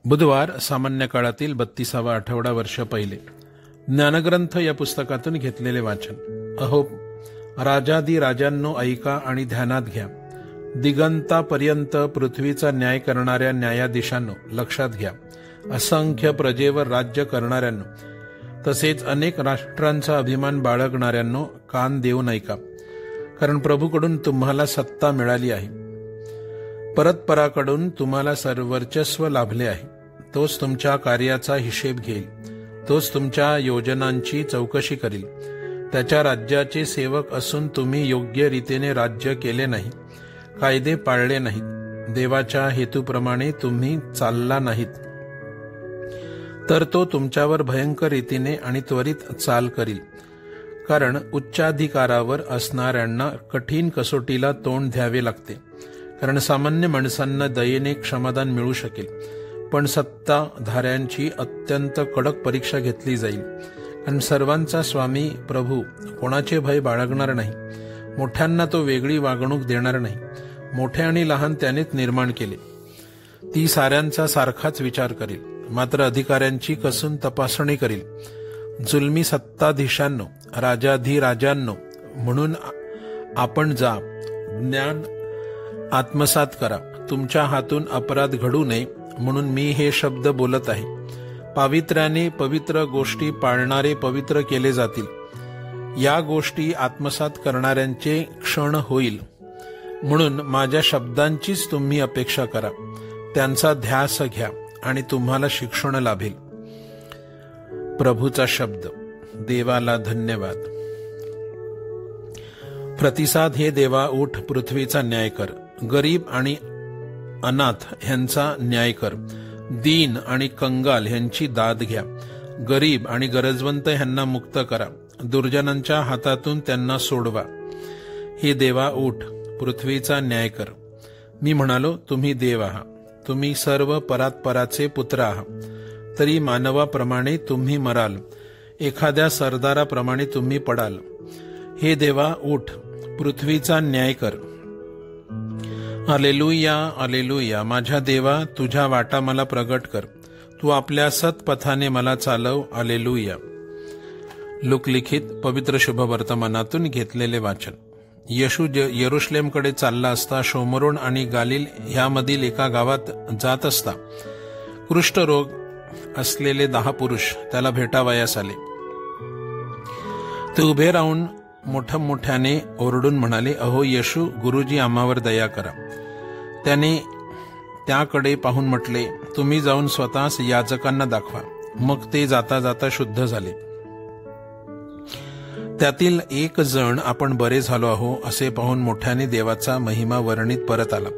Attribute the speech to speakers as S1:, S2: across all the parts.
S1: बुधवार सामान्य काळातील 32वा आठवडा वर्ष पहिले. ज्ञानग्रंथ या पुस्तकातून घेतलेले वाचन. अहो राजादी राजांनो, ऐका आणि ध्यानात घ्या. दिगंतापर्यंत पृथ्वीचा न्याय करणाऱ्या न्यायाधीशांनो, लक्षात घ्या. असंख्य प्रजेवर राज्य करणाऱ्यांनो, तसेच अनेक राष्ट्रांचा अभिमान बाळगणाऱ्यांनो, कान देऊन ऐका. कारण प्रभूकडून तुम्हाला सत्ता मिळाली आहे. परतपराकडून तुम्हाला वर्चस्व लाभले आहे. तोच तुमच्या कार्याचा हिशेब घेईल. तोच तुमच्या योजनांची चौकशी करील. त्याच्या राज्याचे सेवक असून तुम्ही योग्य रीतीने राज्य केले नाही, कायदे पाळले नाहीत, देवाच्या हेतूप्रमाणे तुम्ही चालला नाहीत, तर तो तुमच्यावर भयंकर रीतीने आणि त्वरित चाल करील. कारण उच्चाधिकारावर असणाऱ्यांना कठीण कसोटीला तोंड द्यावे लागते. कारण सामान्य माणसांना दयेने क्षमादान मिळू शकेल, पण सत्ताधाऱ्यांची अत्यंत कडक परीक्षा घेतली जाईल. कारण सर्वांचा स्वामी प्रभू कोणाचे भय बाळगणार नाही. मोठ्यांना तो वेगळी वागणूक देणार नाही. मोठे आणि लहान त्यानेच निर्माण केले. ती साऱ्यांचा सारखाच विचार करील, मात्र अधिकाऱ्यांची कसून तपासणी करील. जुलमी सत्ताधीशांनो, राजाधिराजांनो, म्हणून आपण जा, ज्ञान आत्मसात करा. तुमच्या हातून अपराध घडू नये म्हणून मी हे शब्द बोलत आहे. पावित्र्याने पवित्र गोष्टी पाळणारे पवित्र केले जातील. या गोष्टी आत्मसात करणाऱ्यांचे क्षण होईल. म्हणून माझ्या शब्दांचीच तुम्ही अपेक्षा करा. त्यांचा ध्यास घ्या आणि तुम्हाला शिक्षण लाभेल. प्रभूचा शब्द. देवाला धन्यवाद. प्रतिसाद. हे देवा, उठ, पृथ्वीचा न्याय कर. गरीब आणि अनाथ ह्यांचा न्याय कर. दीन आणि कंगाल ह्यांची दाद घ्या. गरीब आणि गरजवंत ह्यांना मुक्त करा. दुर्जनांच्या हातातून त्यांना सोडवा. हे देवा, उठ, पृथ्वीचा न्याय कर. मी म्हणालो, तुम्ही देव आहात. तुम्ही सर्व परात्पराचे पुत्र आहात. तरी मानवाप्रमाणे तुम्ही मराल. एखाद्या सरदाराप्रमाणे तुम्ही पडाल. हे देवा, उठ, पृथ्वीचा न्याय कर. Alleluia, alleluia. माझ्या देवा, तुझ्या वाटा मला प्रगट कर. तू आपल्या सत्पथाने मला चालव. अलेलुया. लोकलिखित पवित्र शुभ वर्तमानातून घेतलेले वाचन. येशू यरुशलेमकडे चालला असता शोमरोन आणि गालिल ह्यामधील एका गावात जात असता कुष्ठरोग असलेले 10 पुरुष त्याला भेटावयास आले. ते उभे राहून मोठ्याने ओरडून म्हणाले, अहो येशू, गुरुजी, आम्हावर दया करा. त्याने त्याकडे पाहून म्हटले, तुम्ही जाऊन स्वतःच याजकांना दाखवा. मग ते जाता जाता शुद्ध झाले. त्यातील एक जण आपण बरे झालो आहो असे पाहून मोठ्याने देवाचा महिमा वर्णित परत आला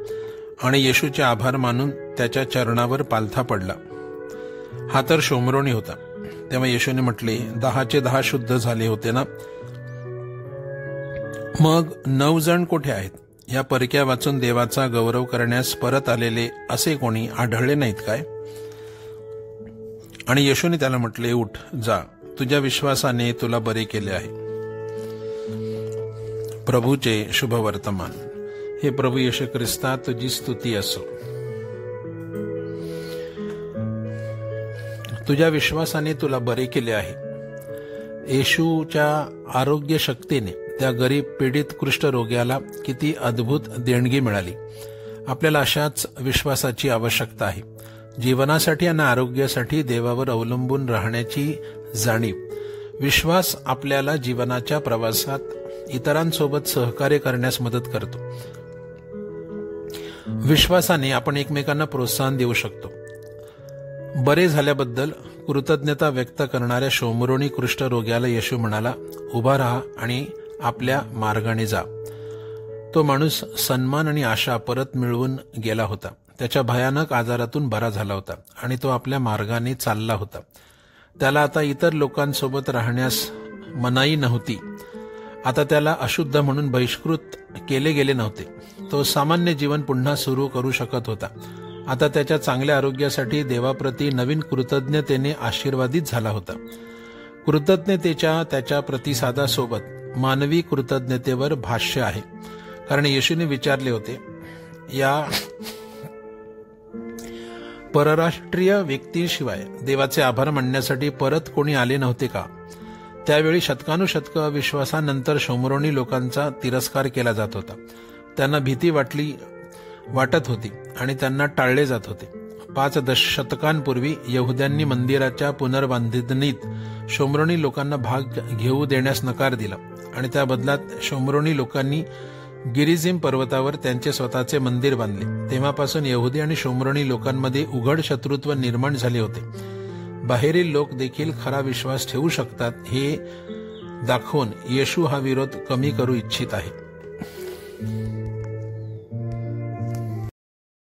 S1: आणि येशूचे आभार मानून त्याच्या चरणावर पालथा पडला. हा तर शोमरोनी होता. तेव्हा येशूने म्हटले, 10चे 10 शुद्ध झाले होते ना? मग 9 जण कुठे आहेत? या परक्या वाचून देवाचा गौरव करण्यास परत आलेले असे कोणी आढळले नाहीत काय? आणि येशूने त्याला म्हटले, उठ, जा, तुझ्या विश्वासाने तुला बरे केले आहे. प्रभूचे शुभ वर्तमान. हे प्रभू येशू ख्रिस्ता, तुझी स्तुती असो. तुझ्या विश्वासाने तुला बरे केले आहे. येशूच्या आरोग्य शक्तीने त्या गरीब पीडित कुष्ठरोग्याला किती अद्भुत देणगी मिळाली. आपल्याला अशाच विश्वासाची आवश्यकता आहे. जीवनासाठी आणि आरोग्यासाठी देवावर अवलंबून राहण्याची जाणीव. विश्वास आपल्याला जीवनाच्या प्रवासात इतरांसोबत सहकार्य करण्यास मदत करतो. विश्वासाने आपण एकमेकांना प्रोत्साहन देऊ शकतो. बरे झाल्याबद्दल कृतज्ञता व्यक्त करणाऱ्या शोमरोनी कुष्ठरोग्याला येशू म्हणाला, उभा राहा आणि आपल्या मार्गाने जा. तो माणूस सन्मान आणि आशा परत मिळवून गेला होता. त्याच्या भयानक आजारातून बरा झाला होता आणि तो आपल्या मार्गाने चालला होता. त्याला आता इतर लोकांसोबत राहण्यास मनाई नव्हती. आता त्याला अशुद्ध म्हणून बहिष्कृत केले गेले नव्हते. तो सामान्य जीवन पुन्हा सुरू करू शकत होता. आता त्याच्या चांगल्या आरोग्यासाठी देवाप्रती नवीन कृतज्ञतेने आशीर्वादित झाला होता. कृतज्ञतेच्या त्याच्या प्रतिसादासोबत मानवी कृतज्ञतेवर भाष्य आहे. कारण येशूने विचारले होते, या परराष्ट्रीय व्यक्तीशिवाय देवाचे आभार मानण्यासाठी परत कोणी आले नव्हते का? त्यावेळी शतकानुशतकं अविश्वासानंतर शोमरोनी लोकांचा तिरस्कार केला जात होता. त्यांना भीती वाटत होती आणि त्यांना टाळले जात होते. 5 दशशतकांपूर्वी यहुद्यांनी मंदिराच्या पुनर्बांधणीत शोमरोनी लोकांना भाग घेऊ देण्यास नकार दिला आणि त्या बदलात शोमरोनी लोकांनी गिरिझिम पर्वतावर त्यांचे स्वतःचे मंदिर बांधले. तेव्हापासून यहुदी आणि शोमरोनी लोकांमध्ये उघड शत्रुत्व निर्माण झाले होते. बाहेरील लोक देखील खरा विश्वास ठेवू शकतात हे दाखवून येशू हा विरोध कमी करू इच्छित आहे.